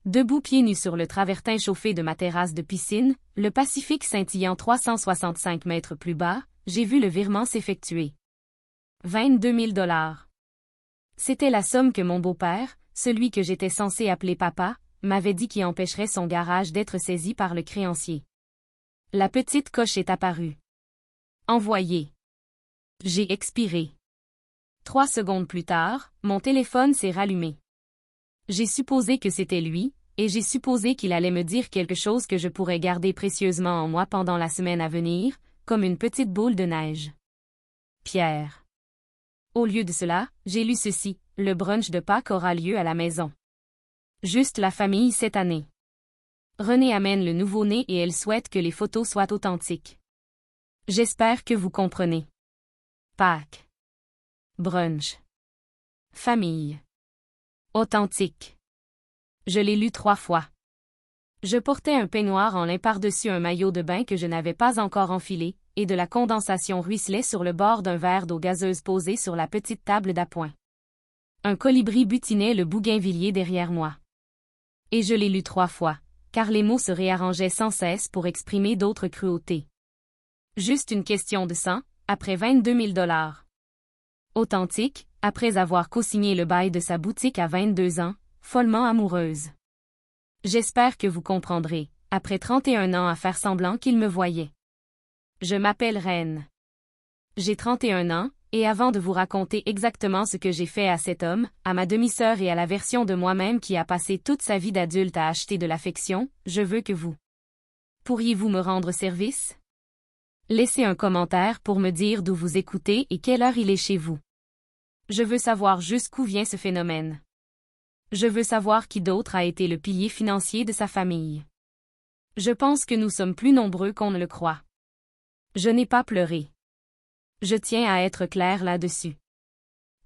Debout pieds nus sur le travertin chauffé de ma terrasse de piscine, le Pacifique scintillant 365 mètres plus bas, j'ai vu le virement s'effectuer. 22 000 $. C'était la somme que mon beau-père, celui que j'étais censé appeler papa, m'avait dit qui empêcherait son garage d'être saisi par le créancier. La petite coche est apparue. Envoyé. J'ai expiré. 3 secondes plus tard, mon téléphone s'est rallumé. J'ai supposé que c'était lui, et j'ai supposé qu'il allait me dire quelque chose que je pourrais garder précieusement en moi pendant la semaine à venir, comme une petite boule de neige. Pierre. Au lieu de cela, j'ai lu ceci: le brunch de Pâques aura lieu à la maison. Juste la famille cette année. Renée amène le nouveau-né et elle souhaite que les photos soient authentiques. J'espère que vous comprenez. Pâques. Brunch. Famille. Authentique. Je l'ai lu 3 fois. Je portais un peignoir en lin par-dessus un maillot de bain que je n'avais pas encore enfilé, et de la condensation ruisselait sur le bord d'un verre d'eau gazeuse posé sur la petite table d'appoint. Un colibri butinait le bougainvillier derrière moi. Et je l'ai lu 3 fois, car les mots se réarrangeaient sans cesse pour exprimer d'autres cruautés. Juste une question de sang, après 22 000 $. Authentique, après avoir co-signé le bail de sa boutique à 22 ans, follement amoureuse. J'espère que vous comprendrez, après 31 ans à faire semblant qu'il me voyait. Je m'appelle Reine. J'ai 31 ans, et avant de vous raconter exactement ce que j'ai fait à cet homme, à ma demi-sœur et à la version de moi-même qui a passé toute sa vie d'adulte à acheter de l'affection, je veux que vous. Pourriez-vous me rendre service? Laissez un commentaire pour me dire d'où vous écoutez et quelle heure il est chez vous. Je veux savoir jusqu'où vient ce phénomène. Je veux savoir qui d'autre a été le pilier financier de sa famille. Je pense que nous sommes plus nombreux qu'on ne le croit. Je n'ai pas pleuré. Je tiens à être clair là-dessus.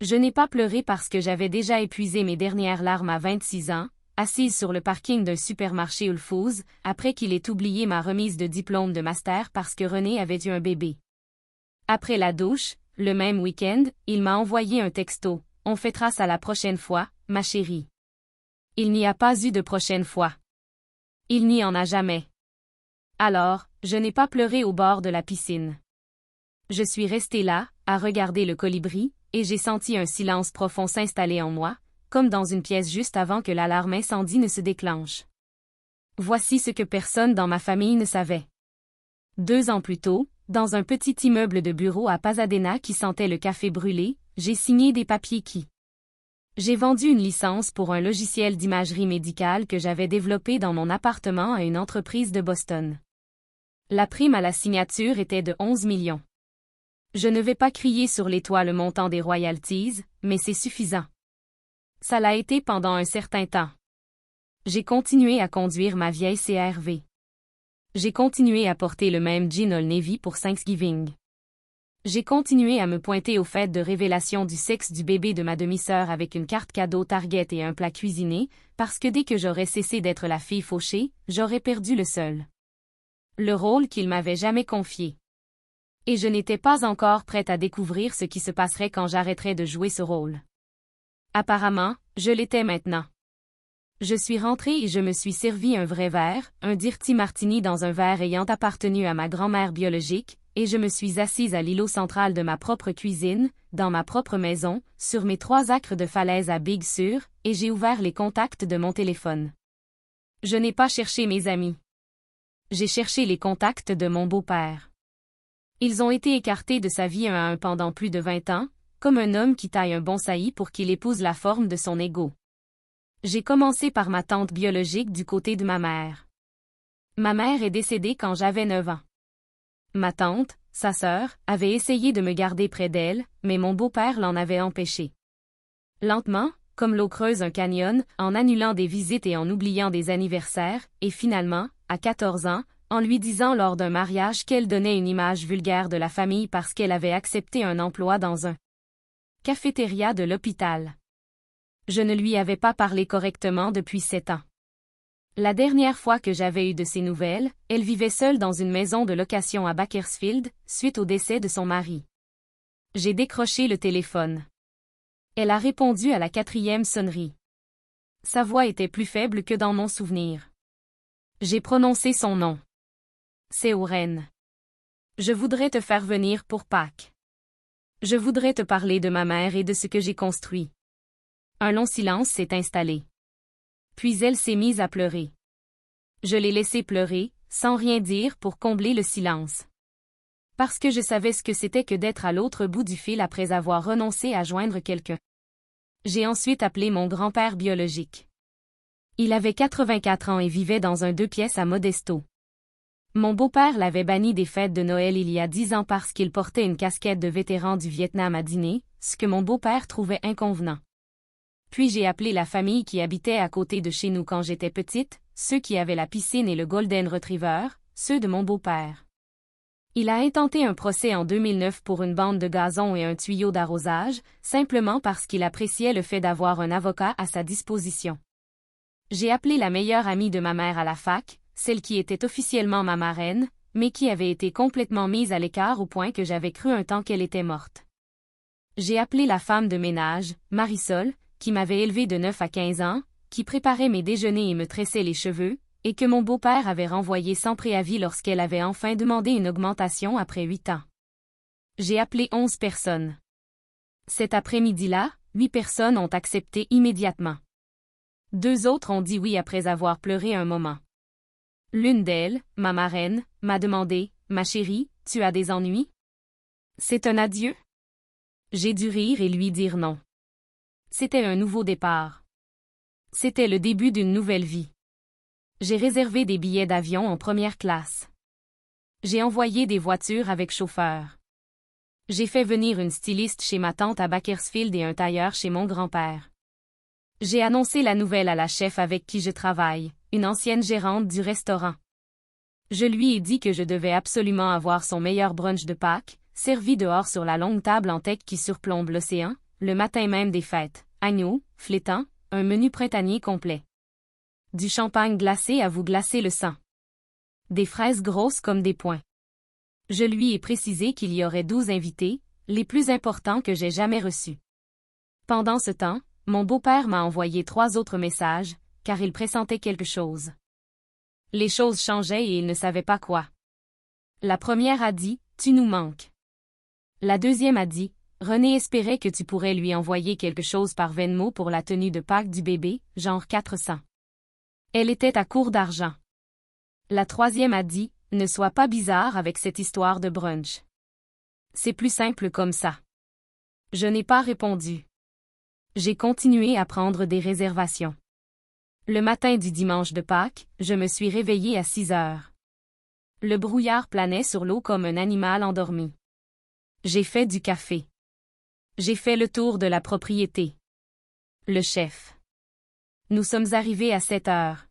Je n'ai pas pleuré parce que j'avais déjà épuisé mes dernières larmes à 26 ans, assise sur le parking d'un supermarché Whole Foods, après qu'il ait oublié ma remise de diplôme de master parce que René avait eu un bébé. Après la douche, le même week-end, il m'a envoyé un texto: « On fêtera ça la prochaine fois, ma chérie. » Il n'y a pas eu de prochaine fois. Il n'y en a jamais. Alors, je n'ai pas pleuré au bord de la piscine. Je suis restée là, à regarder le colibri, et j'ai senti un silence profond s'installer en moi, comme dans une pièce juste avant que l'alarme incendie ne se déclenche. Voici ce que personne dans ma famille ne savait. 2 ans plus tôt, dans un petit immeuble de bureau à Pasadena qui sentait le café brûlé, j'ai signé des papiers qui. J'ai vendu une licence pour un logiciel d'imagerie médicale que j'avais développé dans mon appartement à une entreprise de Boston. La prime à la signature était de 11 millions. Je ne vais pas crier sur les toits le montant des royalties, mais c'est suffisant. Ça l'a été pendant un certain temps. J'ai continué à conduire ma vieille CR-V. J'ai continué à porter le même jean Old Navy pour Thanksgiving. J'ai continué à me pointer aux fêtes de révélation du sexe du bébé de ma demi-sœur avec une carte cadeau Target et un plat cuisiné, parce que dès que j'aurais cessé d'être la fille fauchée, j'aurais perdu le seul. Le rôle qu'il m'avait jamais confié. Et je n'étais pas encore prête à découvrir ce qui se passerait quand j'arrêterais de jouer ce rôle. Apparemment, je l'étais maintenant. Je suis rentrée et je me suis servi un vrai verre, un Dirty Martini dans un verre ayant appartenu à ma grand-mère biologique, et je me suis assise à l'îlot central de ma propre cuisine, dans ma propre maison, sur mes 3 acres de falaise à Big Sur, et j'ai ouvert les contacts de mon téléphone. Je n'ai pas cherché mes amis. J'ai cherché les contacts de mon beau-père. Ils ont été écartés de sa vie un à un pendant plus de 20 ans, comme un homme qui taille un bonsaï pour qu'il épouse la forme de son ego. J'ai commencé par ma tante biologique du côté de ma mère. Ma mère est décédée quand j'avais 9 ans. Ma tante, sa sœur, avait essayé de me garder près d'elle, mais mon beau-père l'en avait empêché. Lentement, comme l'eau creuse un canyon, en annulant des visites et en oubliant des anniversaires, et finalement, à 14 ans, en lui disant lors d'un mariage qu'elle donnait une image vulgaire de la famille parce qu'elle avait accepté un emploi dans un cafétéria de l'hôpital. Je ne lui avais pas parlé correctement depuis 7 ans. La dernière fois que j'avais eu de ses nouvelles, elle vivait seule dans une maison de location à Bakersfield, suite au décès de son mari. J'ai décroché le téléphone. Elle a répondu à la 4e sonnerie. Sa voix était plus faible que dans mon souvenir. J'ai prononcé son nom. C'est Oren. Je voudrais te faire venir pour Pâques. Je voudrais te parler de ma mère et de ce que j'ai construit. Un long silence s'est installé. Puis elle s'est mise à pleurer. Je l'ai laissée pleurer, sans rien dire pour combler le silence. Parce que je savais ce que c'était que d'être à l'autre bout du fil après avoir renoncé à joindre quelqu'un. J'ai ensuite appelé mon grand-père biologique. Il avait 84 ans et vivait dans un 2 pièces à Modesto. Mon beau-père l'avait banni des fêtes de Noël il y a 10 ans parce qu'il portait une casquette de vétéran du Vietnam à dîner, ce que mon beau-père trouvait inconvenant. Puis j'ai appelé la famille qui habitait à côté de chez nous quand j'étais petite, ceux qui avaient la piscine et le Golden Retriever, ceux de mon beau-père. Il a intenté un procès en 2009 pour une bande de gazon et un tuyau d'arrosage, simplement parce qu'il appréciait le fait d'avoir un avocat à sa disposition. J'ai appelé la meilleure amie de ma mère à la fac, celle qui était officiellement ma marraine, mais qui avait été complètement mise à l'écart au point que j'avais cru un temps qu'elle était morte. J'ai appelé la femme de ménage, Marisol, qui m'avait élevée de 9 à 15 ans, qui préparait mes déjeuners et me tressait les cheveux, et que mon beau-père avait renvoyée sans préavis lorsqu'elle avait enfin demandé une augmentation après 8 ans. J'ai appelé 11 personnes. Cet après-midi-là, 8 personnes ont accepté immédiatement. 2 autres ont dit oui après avoir pleuré un moment. L'une d'elles, ma marraine, m'a demandé « Ma chérie, tu as des ennuis? C'est un adieu? » J'ai dû rire et lui dire non. C'était un nouveau départ. C'était le début d'une nouvelle vie. J'ai réservé des billets d'avion en première classe. J'ai envoyé des voitures avec chauffeur. J'ai fait venir une styliste chez ma tante à Bakersfield et un tailleur chez mon grand-père. J'ai annoncé la nouvelle à la chef avec qui je travaille, une ancienne gérante du restaurant. Je lui ai dit que je devais absolument avoir son meilleur brunch de Pâques, servi dehors sur la longue table en teck qui surplombe l'océan, le matin même des fêtes, agneau, flétan, un menu printanier complet. Du champagne glacé à vous glacer le sang. Des fraises grosses comme des poings. Je lui ai précisé qu'il y aurait 12 invités, les plus importants que j'ai jamais reçus. Pendant ce temps, mon beau-père m'a envoyé 3 autres messages, car il pressentait quelque chose. Les choses changeaient et il ne savait pas quoi. La première a dit « Tu nous manques ». La deuxième a dit « René espérait que tu pourrais lui envoyer quelque chose par Venmo pour la tenue de Pâques du bébé, genre 400. » Elle était à court d'argent. La troisième a dit « Ne sois pas bizarre avec cette histoire de brunch. C'est plus simple comme ça. » Je n'ai pas répondu. J'ai continué à prendre des réservations. Le matin du dimanche de Pâques, je me suis réveillée à 6 heures. Le brouillard planait sur l'eau comme un animal endormi. J'ai fait du café. J'ai fait le tour de la propriété. Le chef. Nous sommes arrivés à 7 heures.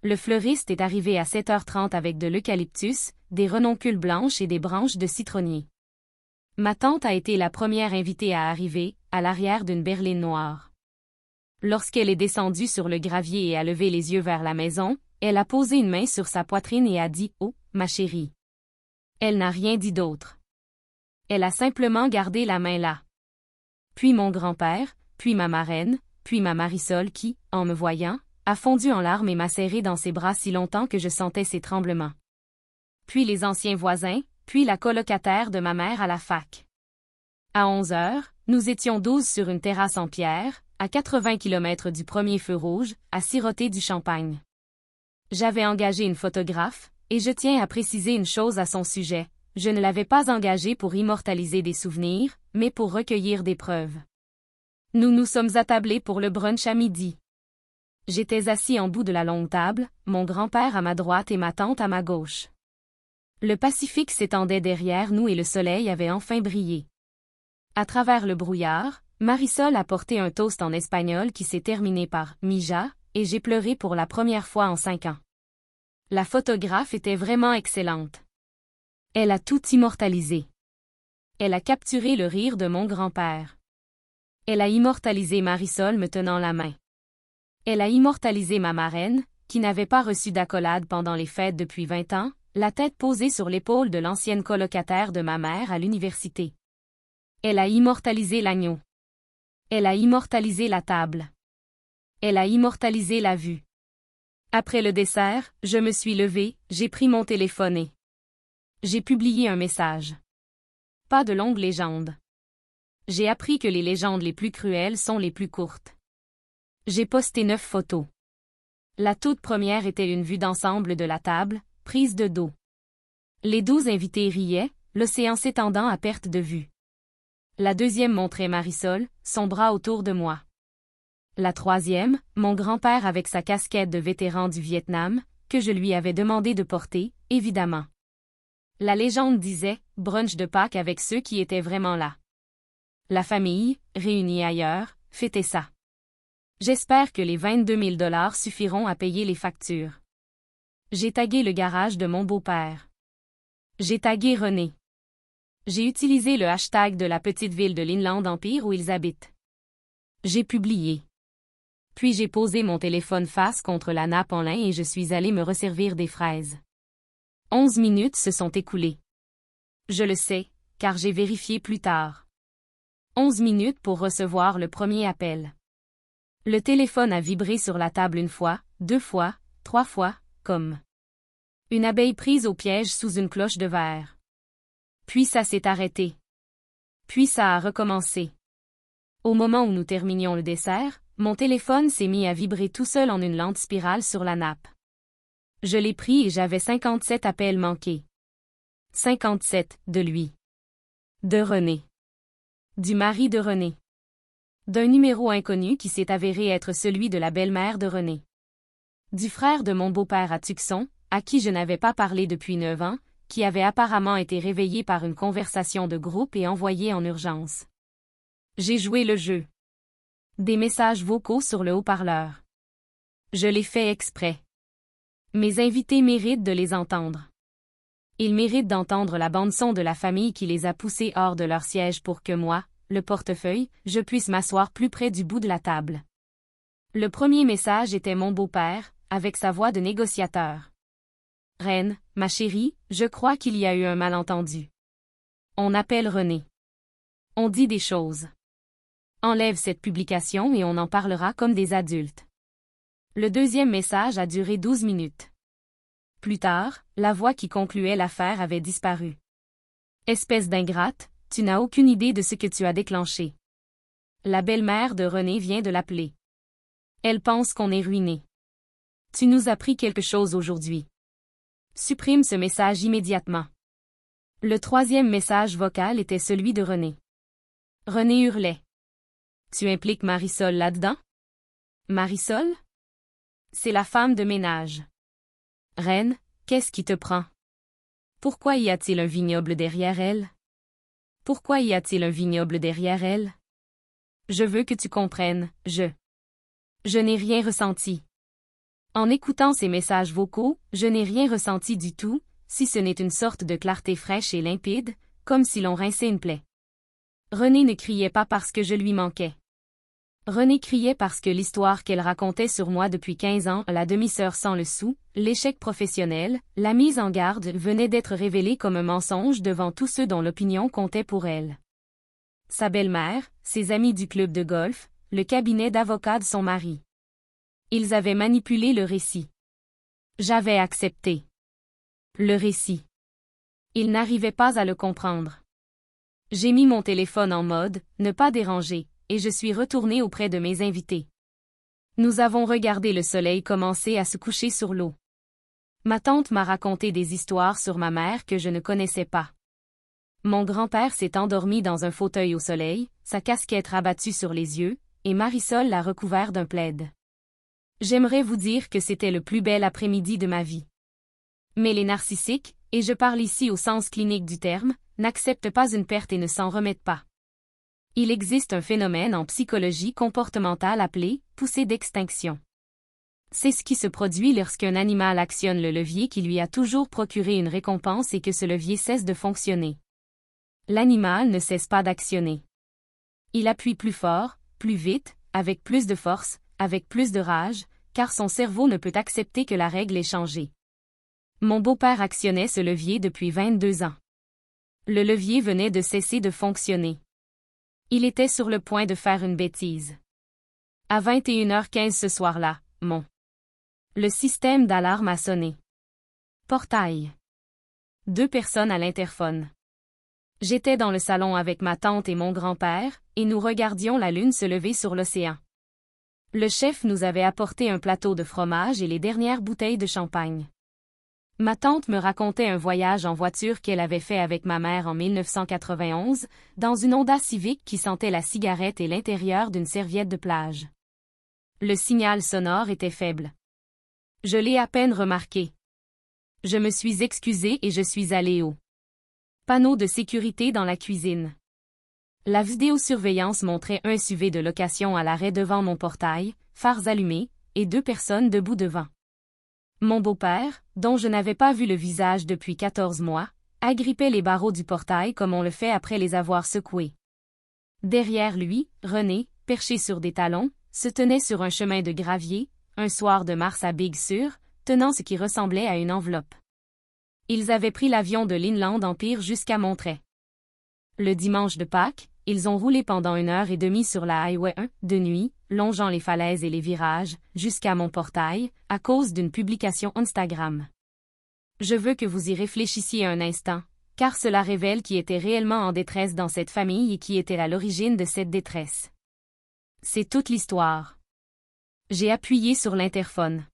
Le fleuriste est arrivé à 7h30 avec de l'eucalyptus, des renoncules blanches et des branches de citronnier. Ma tante a été la première invitée à arriver, à l'arrière d'une berline noire. Lorsqu'elle est descendue sur le gravier et a levé les yeux vers la maison, elle a posé une main sur sa poitrine et a dit « Oh, ma chérie ». Elle n'a rien dit d'autre. Elle a simplement gardé la main là. Puis mon grand-père, puis ma marraine, puis ma Marisol qui, en me voyant, a fondu en larmes et m'a serré dans ses bras si longtemps que je sentais ses tremblements. Puis les anciens voisins, puis la colocataire de ma mère à la fac. À 11 heures, nous étions 12 sur une terrasse en pierre, à 80 km du premier feu rouge, à siroter du champagne. J'avais engagé une photographe, et je tiens à préciser une chose à son sujet, je ne l'avais pas engagée pour immortaliser des souvenirs, mais pour recueillir des preuves. Nous nous sommes attablés pour le brunch à midi. J'étais assis en bout de la longue table, mon grand-père à ma droite et ma tante à ma gauche. Le Pacifique s'étendait derrière nous et le soleil avait enfin brillé. À travers le brouillard, Marisol a porté un toast en espagnol qui s'est terminé par « Mija » et j'ai pleuré pour la première fois en 5 ans. La photographe était vraiment excellente. Elle a tout immortalisé. Elle a capturé le rire de mon grand-père. Elle a immortalisé Marisol me tenant la main. Elle a immortalisé ma marraine, qui n'avait pas reçu d'accolade pendant les fêtes depuis 20 ans, la tête posée sur l'épaule de l'ancienne colocataire de ma mère à l'université. Elle a immortalisé l'agneau. Elle a immortalisé la table. Elle a immortalisé la vue. Après le dessert, je me suis levée, j'ai pris mon téléphone et j'ai publié un message. Pas de longue légende. J'ai appris que les légendes les plus cruelles sont les plus courtes. J'ai posté 9 photos. La toute première était une vue d'ensemble de la table, prise de dos. Les 12 invités riaient, l'océan s'étendant à perte de vue. La deuxième montrait Marisol, son bras autour de moi. La troisième, mon grand-père avec sa casquette de vétéran du Vietnam, que je lui avais demandé de porter, évidemment. La légende disait « brunch de Pâques avec ceux qui étaient vraiment là ». La famille, réunie ailleurs, fêtait ça. J'espère que les 22 000 $ suffiront à payer les factures. J'ai tagué le garage de mon beau-père. J'ai tagué René. J'ai utilisé le hashtag de la petite ville de l'Inland Empire où ils habitent. J'ai publié. Puis j'ai posé mon téléphone face contre la nappe en lin et je suis allé me resservir des fraises. 11 minutes se sont écoulées. Je le sais, car j'ai vérifié plus tard. 11 minutes pour recevoir le premier appel. Le téléphone a vibré sur la table une fois, 2 fois, 3 fois, comme une abeille prise au piège sous une cloche de verre. Puis ça s'est arrêté. Puis ça a recommencé. Au moment où nous terminions le dessert, mon téléphone s'est mis à vibrer tout seul en une lente spirale sur la nappe. Je l'ai pris et j'avais 57 appels manqués. 57, de lui. De René. Du mari de René. D'un numéro inconnu qui s'est avéré être celui de la belle-mère de René. Du frère de mon beau-père à Tucson, à qui je n'avais pas parlé depuis 9 ans, qui avait apparemment été réveillé par une conversation de groupe et envoyé en urgence. J'ai joué le jeu. Des messages vocaux sur le haut-parleur. Je l'ai fait exprès. Mes invités méritent de les entendre. Ils méritent d'entendre la bande-son de la famille qui les a poussés hors de leur siège pour que moi, le portefeuille, je puisse m'asseoir plus près du bout de la table. Le premier message était mon beau-père, avec sa voix de négociateur. Reine, ma chérie, je crois qu'il y a eu un malentendu. On appelle René. On dit des choses. Enlève cette publication et on en parlera comme des adultes. Le deuxième message a duré 12 minutes. Plus tard, la voix qui concluait l'affaire avait disparu. Espèce d'ingrate, tu n'as aucune idée de ce que tu as déclenché. La belle-mère de René vient de l'appeler. Elle pense qu'on est ruiné. Tu nous as pris quelque chose aujourd'hui. Supprime ce message immédiatement. Le troisième message vocal était celui de René. René hurlait. Tu impliques Marisol là-dedans? Marisol? C'est la femme de ménage. Reine, qu'est-ce qui te prend? Pourquoi y a-t-il un vignoble derrière elle? Pourquoi y a-t-il un vignoble derrière elle? Je veux que tu comprennes, je n'ai rien ressenti. En écoutant ces messages vocaux, je n'ai rien ressenti du tout, si ce n'est une sorte de clarté fraîche et limpide, comme si l'on rinçait une plaie. René ne criait pas parce que je lui manquais. René criait parce que l'histoire qu'elle racontait sur moi depuis 15 ans, la demi-sœur sans le sou, l'échec professionnel, la mise en garde venait d'être révélée comme un mensonge devant tous ceux dont l'opinion comptait pour elle. Sa belle-mère, ses amis du club de golf, le cabinet d'avocats de son mari. Ils avaient manipulé le récit. J'avais accepté. Le récit. Ils n'arrivaient pas à le comprendre. J'ai mis mon téléphone en mode « ne pas déranger », et je suis retournée auprès de mes invités. Nous avons regardé le soleil commencer à se coucher sur l'eau. Ma tante m'a raconté des histoires sur ma mère que je ne connaissais pas. Mon grand-père s'est endormi dans un fauteuil au soleil, sa casquette rabattue sur les yeux, et Marisol l'a recouvert d'un plaid. J'aimerais vous dire que c'était le plus bel après-midi de ma vie. Mais les narcissiques, et je parle ici au sens clinique du terme, n'acceptent pas une perte et ne s'en remettent pas. Il existe un phénomène en psychologie comportementale appelé « poussée d'extinction ». C'est ce qui se produit lorsqu'un animal actionne le levier qui lui a toujours procuré une récompense et que ce levier cesse de fonctionner. L'animal ne cesse pas d'actionner. Il appuie plus fort, plus vite, avec plus de force, avec plus de rage, car son cerveau ne peut accepter que la règle ait changé. Mon beau-père actionnait ce levier depuis 22 ans. Le levier venait de cesser de fonctionner. Il était sur le point de faire une bêtise. À 21h15 ce soir-là, le système d'alarme a sonné. Portail. 2 personnes à l'interphone. J'étais dans le salon avec ma tante et mon grand-père, et nous regardions la lune se lever sur l'océan. Le chef nous avait apporté un plateau de fromage et les dernières bouteilles de champagne. Ma tante me racontait un voyage en voiture qu'elle avait fait avec ma mère en 1991, dans une Honda Civic qui sentait la cigarette et l'intérieur d'une serviette de plage. Le signal sonore était faible. Je l'ai à peine remarqué. Je me suis excusée et je suis allée au panneau de sécurité dans la cuisine. La vidéosurveillance montrait un SUV de location à l'arrêt devant mon portail, phares allumés, et 2 personnes debout devant. Mon beau-père, dont je n'avais pas vu le visage depuis 14 mois, agrippait les barreaux du portail comme on le fait après les avoir secoués. Derrière lui, René, perché sur des talons, se tenait sur un chemin de gravier, un soir de mars à Big Sur, tenant ce qui ressemblait à une enveloppe. Ils avaient pris l'avion de l'Inland Empire jusqu'à Montréal. Le dimanche de Pâques, ils ont roulé pendant 1h30 sur la Highway 1, de nuit, longeant les falaises et les virages, jusqu'à mon portail, à cause d'une publication Instagram. Je veux que vous y réfléchissiez un instant, car cela révèle qui était réellement en détresse dans cette famille et qui était à l'origine de cette détresse. C'est toute l'histoire. J'ai appuyé sur l'interphone.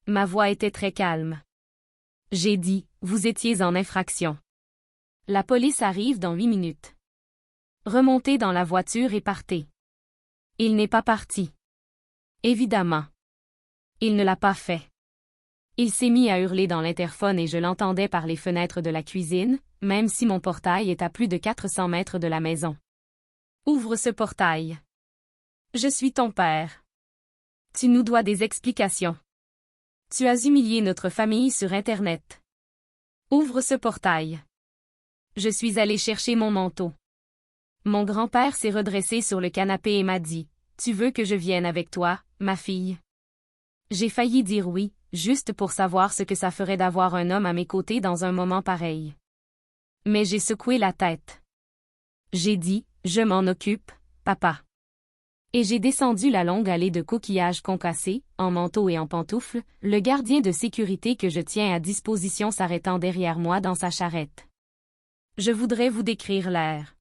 Ma voix était très calme. J'ai dit, vous étiez en infraction. La police arrive dans 8 minutes. Remontez dans la voiture et partez. Il n'est pas parti. Évidemment. Il ne l'a pas fait. Il s'est mis à hurler dans l'interphone et je l'entendais par les fenêtres de la cuisine, même si mon portail est à plus de 400 mètres de la maison. Ouvre ce portail. Je suis ton père. Tu nous dois des explications. Tu as humilié notre famille sur Internet. Ouvre ce portail. Je suis allé chercher mon manteau. Mon grand-père s'est redressé sur le canapé et m'a dit, « Tu veux que je vienne avec toi, ma fille? » J'ai failli dire oui, juste pour savoir ce que ça ferait d'avoir un homme à mes côtés dans un moment pareil. Mais j'ai secoué la tête. J'ai dit, « Je m'en occupe, papa. » Et j'ai descendu la longue allée de coquillages concassés, en manteau et en pantoufles, le gardien de sécurité que je tiens à disposition s'arrêtant derrière moi dans sa charrette. Je voudrais vous décrire l'air.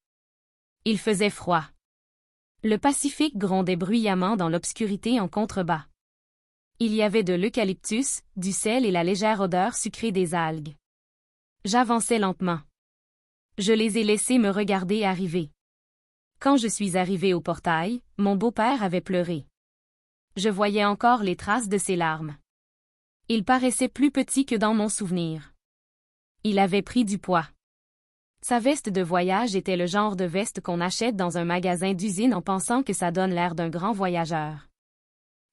Il faisait froid. Le Pacifique grondait bruyamment dans l'obscurité en contrebas. Il y avait de l'eucalyptus, du sel et la légère odeur sucrée des algues. J'avançais lentement. Je les ai laissés me regarder arriver. Quand je suis arrivé au portail, mon beau-père avait pleuré. Je voyais encore les traces de ses larmes. Il paraissait plus petit que dans mon souvenir. Il avait pris du poids. Sa veste de voyage était le genre de veste qu'on achète dans un magasin d'usine en pensant que ça donne l'air d'un grand voyageur.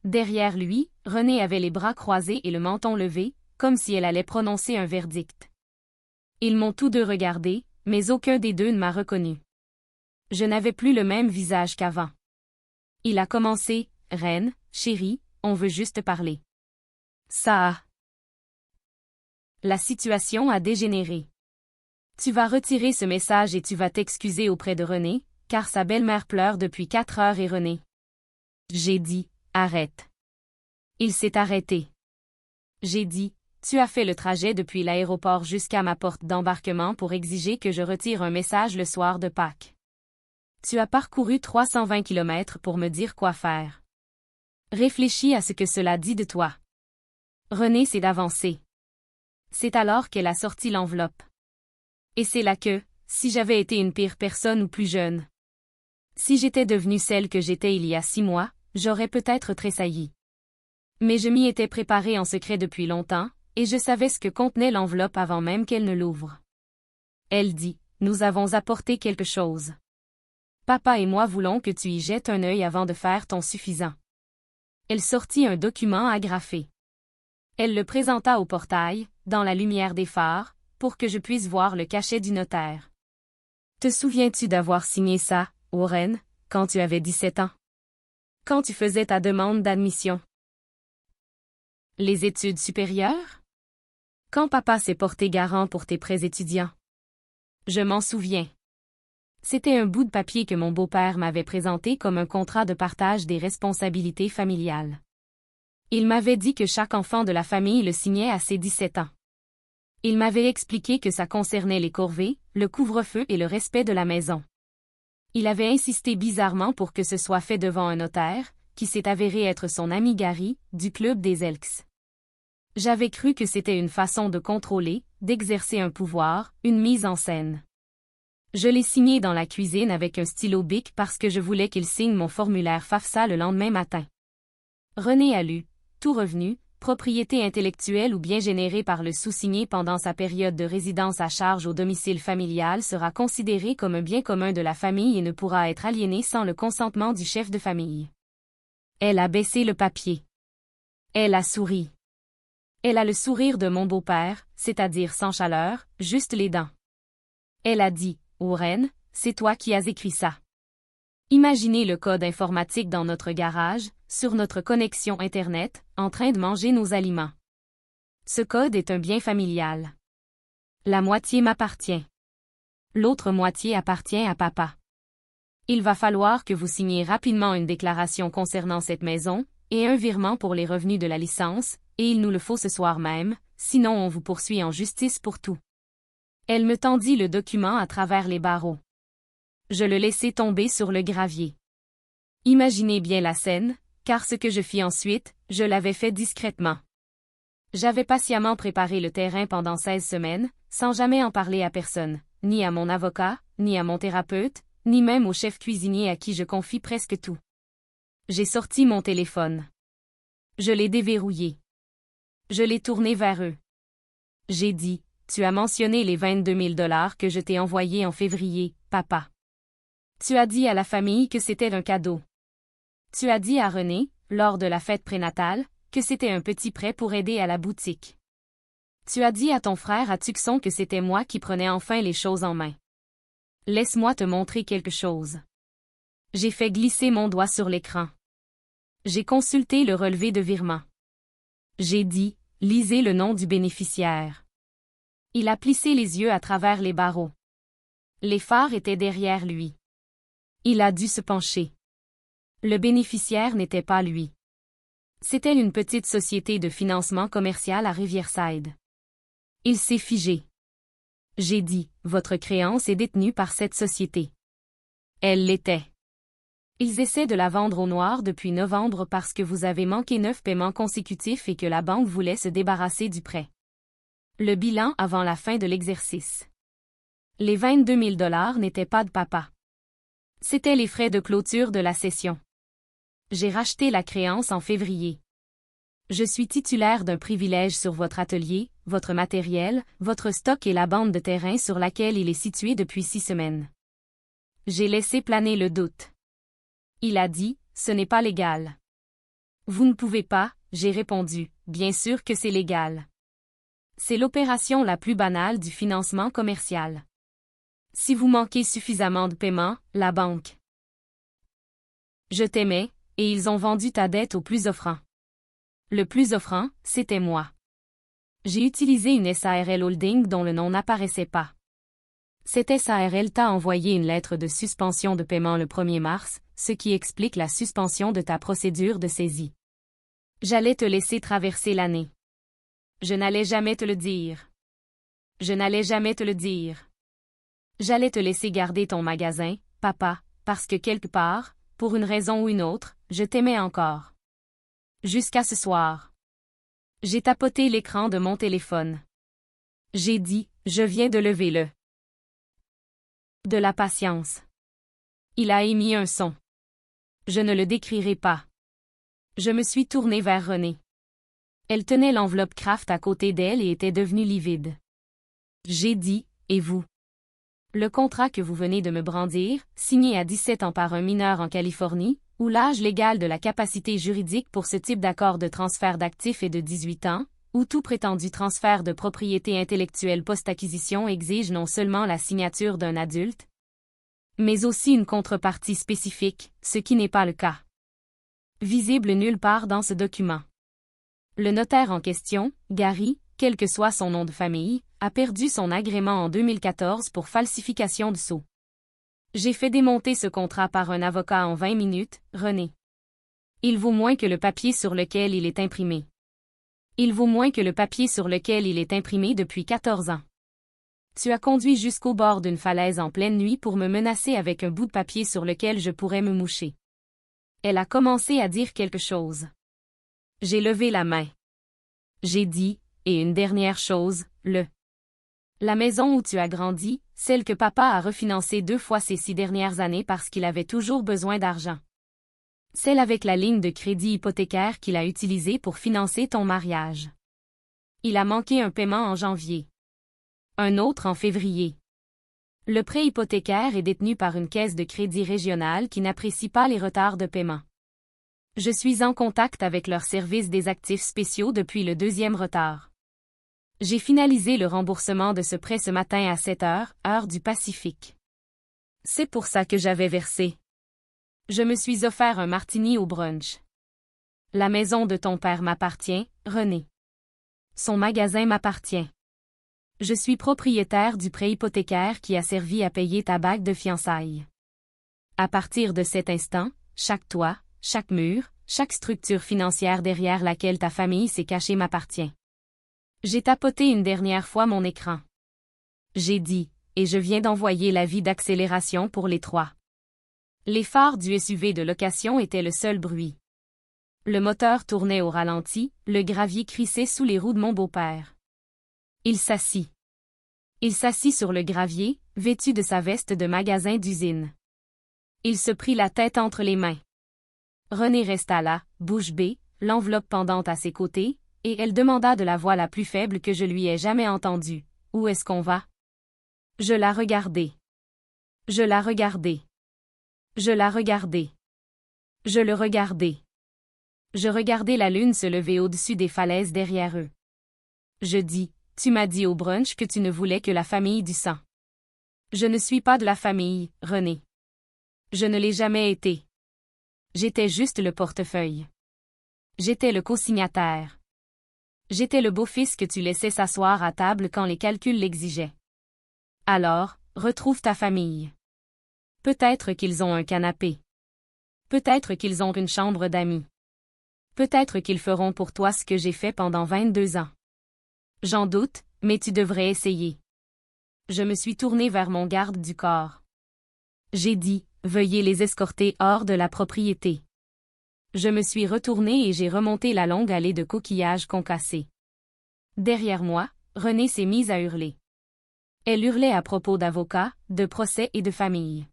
Derrière lui, René avait les bras croisés et le menton levé, comme si elle allait prononcer un verdict. Ils m'ont tous deux regardé, mais aucun des deux ne m'a reconnu. Je n'avais plus le même visage qu'avant. Il a commencé, « Reine, chérie, on veut juste parler. » Ça a. La situation a dégénéré. Tu vas retirer ce message et tu vas t'excuser auprès de René, car sa belle-mère pleure depuis 4 heures et René. J'ai dit, arrête. Il s'est arrêté. J'ai dit, tu as fait le trajet depuis l'aéroport jusqu'à ma porte d'embarquement pour exiger que je retire un message le soir de Pâques. Tu as parcouru 320 km pour me dire quoi faire. Réfléchis à ce que cela dit de toi. René s'est avancé. C'est alors qu'elle a sorti l'enveloppe. Et c'est là que, si j'avais été une pire personne ou plus jeune. Si j'étais devenue celle que j'étais il y a 6 mois, j'aurais peut-être tressailli. Mais je m'y étais préparée en secret depuis longtemps, et je savais ce que contenait l'enveloppe avant même qu'elle ne l'ouvre. Elle dit, nous avons apporté quelque chose. Papa et moi voulons que tu y jettes un œil avant de faire ton suffisant. Elle sortit un document agrafé. Elle le présenta au portail, dans la lumière des phares, pour que je puisse voir le cachet du notaire. Te souviens-tu d'avoir signé ça, Warren, quand tu avais 17 ans? Quand tu faisais ta demande d'admission? Les études supérieures? Quand papa s'est porté garant pour tes prêts étudiants? Je m'en souviens. C'était un bout de papier que mon beau-père m'avait présenté comme un contrat de partage des responsabilités familiales. Il m'avait dit que chaque enfant de la famille le signait à ses 17 ans. Il m'avait expliqué que ça concernait les corvées, le couvre-feu et le respect de la maison. Il avait insisté bizarrement pour que ce soit fait devant un notaire, qui s'est avéré être son ami Gary, du club des Elks. J'avais cru que c'était une façon de contrôler, d'exercer un pouvoir, une mise en scène. Je l'ai signé dans la cuisine avec un stylo bic parce que je voulais qu'il signe mon formulaire FAFSA le lendemain matin. René a lu, tout revenu, propriété intellectuelle ou bien généré par le sous-signé pendant sa période de résidence à charge au domicile familial sera considéré comme un bien commun de la famille et ne pourra être aliéné sans le consentement du chef de famille. Elle a baissé le papier. Elle a souri. Elle a le sourire de mon beau-père, c'est-à-dire sans chaleur, juste les dents. Elle a dit, « Oren, c'est toi qui as écrit ça. » Imaginez le code informatique dans notre garage, sur notre connexion Internet, en train de manger nos aliments. Ce code est un bien familial. La moitié m'appartient. L'autre moitié appartient à papa. Il va falloir que vous signiez rapidement une déclaration concernant cette maison, et un virement pour les revenus de la licence, et il nous le faut ce soir même, sinon on vous poursuit en justice pour tout. Elle me tendit le document à travers les barreaux. Je le laissai tomber sur le gravier. Imaginez bien la scène, car ce que je fis ensuite, je l'avais fait discrètement. J'avais patiemment préparé le terrain pendant 16 semaines, sans jamais en parler à personne, ni à mon avocat, ni à mon thérapeute, ni même au chef cuisinier à qui je confie presque tout. J'ai sorti mon téléphone. Je l'ai déverrouillé. Je l'ai tourné vers eux. J'ai dit, « Tu as mentionné les 22 000 $ que je t'ai envoyés en février, papa. Tu as dit à la famille que c'était un cadeau. Tu as dit à René, lors de la fête prénatale, que c'était un petit prêt pour aider à la boutique. Tu as dit à ton frère à Tucson que c'était moi qui prenais enfin les choses en main. Laisse-moi te montrer quelque chose. » J'ai fait glisser mon doigt sur l'écran. J'ai consulté le relevé de virement. J'ai dit, « Lisez le nom du bénéficiaire. » Il a plissé les yeux à travers les barreaux. Les phares étaient derrière lui. Il a dû se pencher. Le bénéficiaire n'était pas lui. C'était une petite société de financement commercial à Riverside. Il s'est figé. J'ai dit, « Votre créance est détenue par cette société. » Elle l'était. Ils essaient de la vendre au noir depuis novembre parce que vous avez manqué 9 paiements consécutifs et que la banque voulait se débarrasser du prêt. Le bilan avant la fin de l'exercice. Les 22 000 $ n'étaient pas de papa. C'étaient les frais de clôture de la session. J'ai racheté la créance en février. Je suis titulaire d'un privilège sur votre atelier, votre matériel, votre stock et la bande de terrain sur laquelle il est situé depuis 6 semaines. J'ai laissé planer le doute. Il a dit, « Ce n'est pas légal. » Vous ne pouvez pas, j'ai répondu, « Bien sûr que c'est légal. » C'est l'opération la plus banale du financement commercial. Si vous manquez suffisamment de paiement, la banque. Je t'aimais, et ils ont vendu ta dette au plus offrant. Le plus offrant, c'était moi. J'ai utilisé une SARL Holding dont le nom n'apparaissait pas. Cette SARL t'a envoyé une lettre de suspension de paiement le 1er mars, ce qui explique la suspension de ta procédure de saisie. J'allais te laisser traverser l'année. Je n'allais jamais te le dire. Je n'allais jamais te le dire. J'allais te laisser garder ton magasin, papa, parce que quelque part, pour une raison ou une autre, je t'aimais encore. Jusqu'à ce soir. J'ai tapoté l'écran de mon téléphone. J'ai dit, je viens de lever le. De la patience. Il a émis un son. Je ne le décrirai pas. Je me suis tournée vers René. Elle tenait l'enveloppe Kraft à côté d'elle et était devenue livide. J'ai dit, et vous? Le contrat que vous venez de me brandir, signé à 17 ans par un mineur en Californie, où l'âge légal de la capacité juridique pour ce type d'accord de transfert d'actifs est de 18 ans, où tout prétendu transfert de propriété intellectuelle post-acquisition exige non seulement la signature d'un adulte, mais aussi une contrepartie spécifique, ce qui n'est pas le cas. Visible nulle part dans ce document. Le notaire en question, Gary, quel que soit son nom de famille, a perdu son agrément en 2014 pour falsification de sceau. J'ai fait démonter ce contrat par un avocat en 20 minutes, René. Il vaut moins que le papier sur lequel il est imprimé. Il vaut moins que le papier sur lequel il est imprimé depuis 14 ans. Tu as conduit jusqu'au bord d'une falaise en pleine nuit pour me menacer avec un bout de papier sur lequel je pourrais me moucher. Elle a commencé à dire quelque chose. J'ai levé la main. J'ai dit, et une dernière chose, la maison où tu as grandi, celle que papa a refinancée 2 fois ces 6 dernières années parce qu'il avait toujours besoin d'argent. Celle avec la ligne de crédit hypothécaire qu'il a utilisée pour financer ton mariage. Il a manqué un paiement en janvier. Un autre en février. Le prêt hypothécaire est détenu par une caisse de crédit régionale qui n'apprécie pas les retards de paiement. Je suis en contact avec leur service des actifs spéciaux depuis le 2e retard. J'ai finalisé le remboursement de ce prêt ce matin à 7 heures, heure du Pacifique. C'est pour ça que j'avais versé. Je me suis offert un martini au brunch. La maison de ton père m'appartient, René. Son magasin m'appartient. Je suis propriétaire du prêt hypothécaire qui a servi à payer ta bague de fiançailles. À partir de cet instant, chaque toit, chaque mur, chaque structure financière derrière laquelle ta famille s'est cachée m'appartient. J'ai tapoté une dernière fois mon écran. J'ai dit, et je viens d'envoyer l'avis d'accélération pour les 3. Les phares du SUV de location étaient le seul bruit. Le moteur tournait au ralenti, le gravier crissait sous les roues de mon beau-père. Il s'assit. Il s'assit sur le gravier, vêtu de sa veste de magasin d'usine. Il se prit la tête entre les mains. René resta là, bouche bée, l'enveloppe pendante à ses côtés, et elle demanda de la voix la plus faible que je lui ai jamais entendue. « Où est-ce qu'on va? » Je la regardai. Je la regardai. Je la regardai. Je le regardai. Je regardai la lune se lever au-dessus des falaises derrière eux. Je dis, tu m'as dit au brunch que tu ne voulais que la famille du sang. Je ne suis pas de la famille, René. Je ne l'ai jamais été. J'étais juste le portefeuille. J'étais le co-signataire. J'étais le beau-fils que tu laissais s'asseoir à table quand les calculs l'exigeaient. Alors, retrouve ta famille. Peut-être qu'ils ont un canapé. Peut-être qu'ils ont une chambre d'amis. Peut-être qu'ils feront pour toi ce que j'ai fait pendant 22 ans. J'en doute, mais tu devrais essayer. Je me suis tourné vers mon garde du corps. J'ai dit, veuillez les escorter hors de la propriété. Je me suis retourné et j'ai remonté la longue allée de coquillages concassés. Derrière moi, Renée s'est mise à hurler. Elle hurlait à propos d'avocats, de procès et de famille.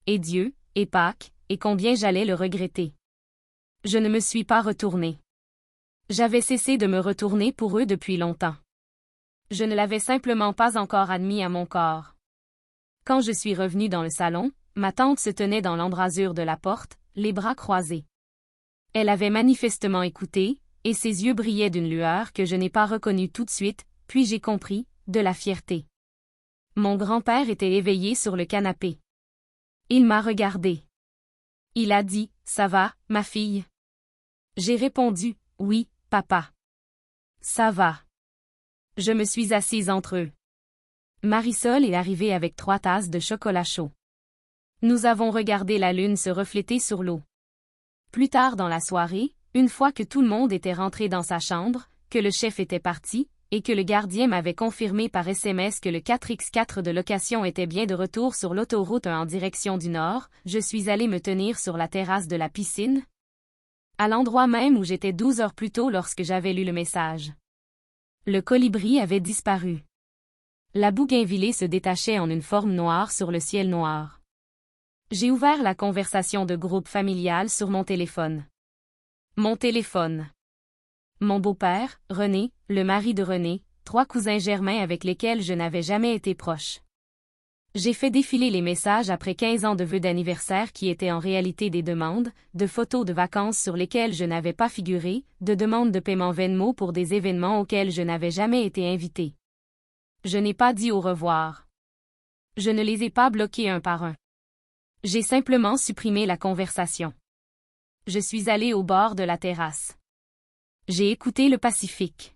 Et Dieu, et Pâques, et combien j'allais le regretter. Je ne me suis pas retourné. J'avais cessé de me retourner pour eux depuis longtemps. Je ne l'avais simplement pas encore admis à mon corps. Quand je suis revenu dans le salon, ma tante se tenait dans l'embrasure de la porte, les bras croisés. Elle avait manifestement écouté, et ses yeux brillaient d'une lueur que je n'ai pas reconnue tout de suite, puis j'ai compris, de la fierté. Mon grand-père était éveillé sur le canapé. Il m'a regardé. Il a dit, « Ça va, ma fille? » J'ai répondu, « Oui, papa. » « Ça va. » Je me suis assise entre eux. Marisol est arrivée avec 3 tasses de chocolat chaud. Nous avons regardé la lune se refléter sur l'eau. Plus tard dans la soirée, une fois que tout le monde était rentré dans sa chambre, que le chef était parti, et que le gardien m'avait confirmé par SMS que le 4x4 de location était bien de retour sur l'autoroute 1 en direction du nord, je suis allée me tenir sur la terrasse de la piscine, à l'endroit même où j'étais 12 heures plus tôt lorsque j'avais lu le message. Le colibri avait disparu. La bougainvillée se détachait en une forme noire sur le ciel noir. J'ai ouvert la conversation de groupe familial sur mon téléphone. Mon téléphone. Mon beau-père, René, le mari de René, 3 cousins germains avec lesquels je n'avais jamais été proche. J'ai fait défiler les messages après 15 ans de vœux d'anniversaire qui étaient en réalité des demandes, de photos de vacances sur lesquelles je n'avais pas figuré, de demandes de paiement Venmo pour des événements auxquels je n'avais jamais été invité. Je n'ai pas dit au revoir. Je ne les ai pas bloqués un par un. J'ai simplement supprimé la conversation. Je suis allée au bord de la terrasse. J'ai écouté le Pacifique.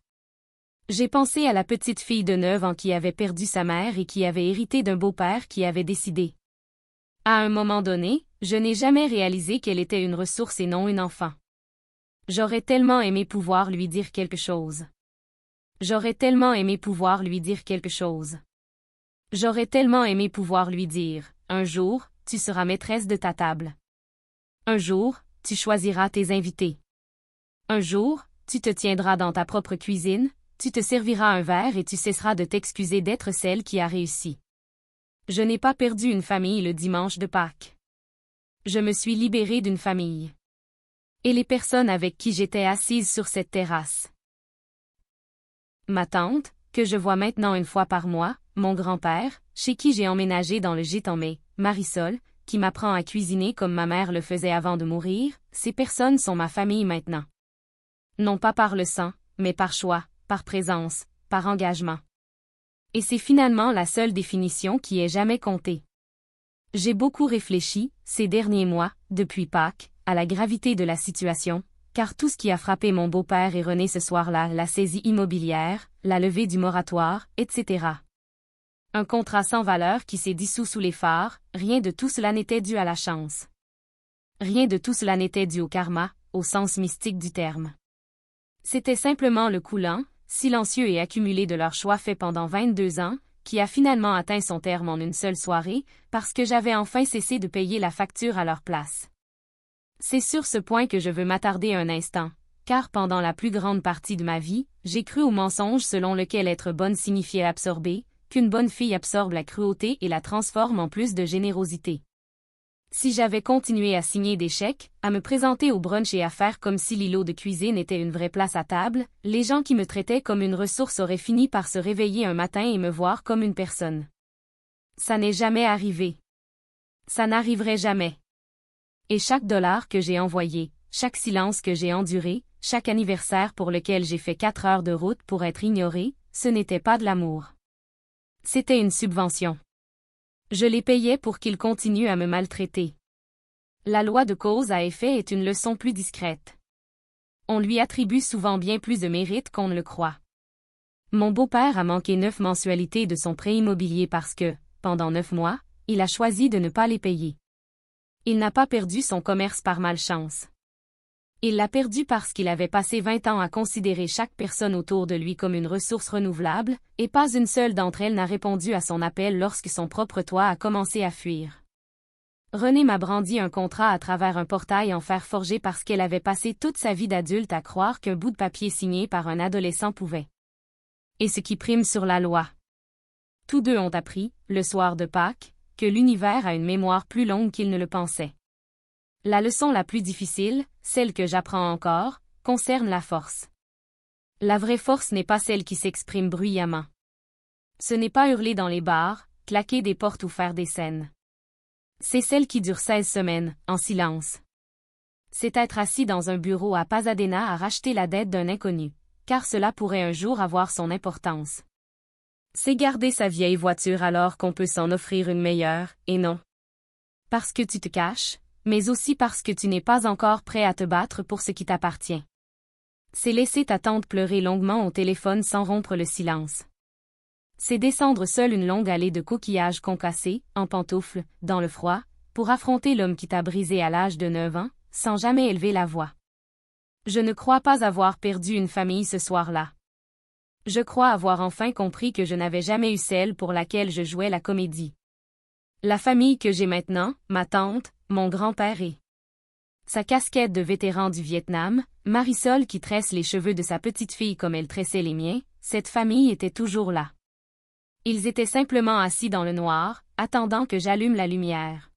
J'ai pensé à la petite fille de 9 ans qui avait perdu sa mère et qui avait hérité d'un beau-père qui avait décidé. À un moment donné, je n'ai jamais réalisé qu'elle était une ressource et non une enfant. J'aurais tellement aimé pouvoir lui dire quelque chose. J'aurais tellement aimé pouvoir lui dire quelque chose. J'aurais tellement aimé pouvoir lui dire, un jour, tu seras maîtresse de ta table. Un jour, tu choisiras tes invités. Un jour, tu te tiendras dans ta propre cuisine, tu te serviras un verre et tu cesseras de t'excuser d'être celle qui a réussi. Je n'ai pas perdu une famille le dimanche de Pâques. Je me suis libérée d'une famille. Et les personnes avec qui j'étais assise sur cette terrasse. Ma tante, que je vois maintenant une fois par mois, mon grand-père, chez qui j'ai emménagé dans le gîte en mai, Marisol, qui m'apprend à cuisiner comme ma mère le faisait avant de mourir, ces personnes sont ma famille maintenant. Non pas par le sang, mais par choix, par présence, par engagement. Et c'est finalement la seule définition qui ait jamais compté. J'ai beaucoup réfléchi, ces derniers mois, depuis Pâques, à la gravité de la situation, car tout ce qui a frappé mon beau-père et René ce soir-là, la saisie immobilière, la levée du moratoire, etc. Un contrat sans valeur qui s'est dissous sous les phares, rien de tout cela n'était dû à la chance. Rien de tout cela n'était dû au karma, au sens mystique du terme. C'était simplement le coup lent, silencieux et accumulé de leur choix fait pendant 22 ans, qui a finalement atteint son terme en une seule soirée, parce que j'avais enfin cessé de payer la facture à leur place. C'est sur ce point que je veux m'attarder un instant, car pendant la plus grande partie de ma vie, j'ai cru au mensonge selon lequel être bonne signifiait absorber, qu'une bonne fille absorbe la cruauté et la transforme en plus de générosité. Si j'avais continué à signer des chèques, à me présenter au brunch et à faire comme si l'îlot de cuisine était une vraie place à table, les gens qui me traitaient comme une ressource auraient fini par se réveiller un matin et me voir comme une personne. Ça n'est jamais arrivé. Ça n'arriverait jamais. Et chaque dollar que j'ai envoyé, chaque silence que j'ai enduré, chaque anniversaire pour lequel j'ai fait 4 heures de route pour être ignoré, ce n'était pas de l'amour. C'était une subvention. Je les payais pour qu'ils continuent à me maltraiter. La loi de cause à effet est une leçon plus discrète. On lui attribue souvent bien plus de mérite qu'on ne le croit. Mon beau-père a manqué 9 mensualités de son prêt immobilier parce que, pendant 9 mois, il a choisi de ne pas les payer. Il n'a pas perdu son commerce par malchance. Il l'a perdu parce qu'il avait passé 20 ans à considérer chaque personne autour de lui comme une ressource renouvelable, et pas une seule d'entre elles n'a répondu à son appel lorsque son propre toit a commencé à fuir. René m'a brandi un contrat à travers un portail en fer forgé parce qu'elle avait passé toute sa vie d'adulte à croire qu'un bout de papier signé par un adolescent pouvait. Et ce qui prime sur la loi. Tous deux ont appris, le soir de Pâques, que l'univers a une mémoire plus longue qu'ils ne le pensaient. La leçon la plus difficile, celle que j'apprends encore, concerne la force. La vraie force n'est pas celle qui s'exprime bruyamment. Ce n'est pas hurler dans les bars, claquer des portes ou faire des scènes. C'est celle qui dure 16 semaines, en silence. C'est être assis dans un bureau à Pasadena à racheter la dette d'un inconnu, car cela pourrait un jour avoir son importance. C'est garder sa vieille voiture alors qu'on peut s'en offrir une meilleure, et non. Parce que tu te caches, mais aussi parce que tu n'es pas encore prêt à te battre pour ce qui t'appartient. C'est laisser ta tante pleurer longuement au téléphone sans rompre le silence. C'est descendre seul une longue allée de coquillages concassés, en pantoufles, dans le froid, pour affronter l'homme qui t'a brisé à l'âge de 9 ans, sans jamais élever la voix. Je ne crois pas avoir perdu une famille ce soir-là. Je crois avoir enfin compris que je n'avais jamais eu celle pour laquelle je jouais la comédie. La famille que j'ai maintenant, ma tante, mon grand-père et sa casquette de vétéran du Vietnam, Marisol qui tresse les cheveux de sa petite-fille comme elle tressait les miens, cette famille était toujours là. Ils étaient simplement assis dans le noir, attendant que j'allume la lumière.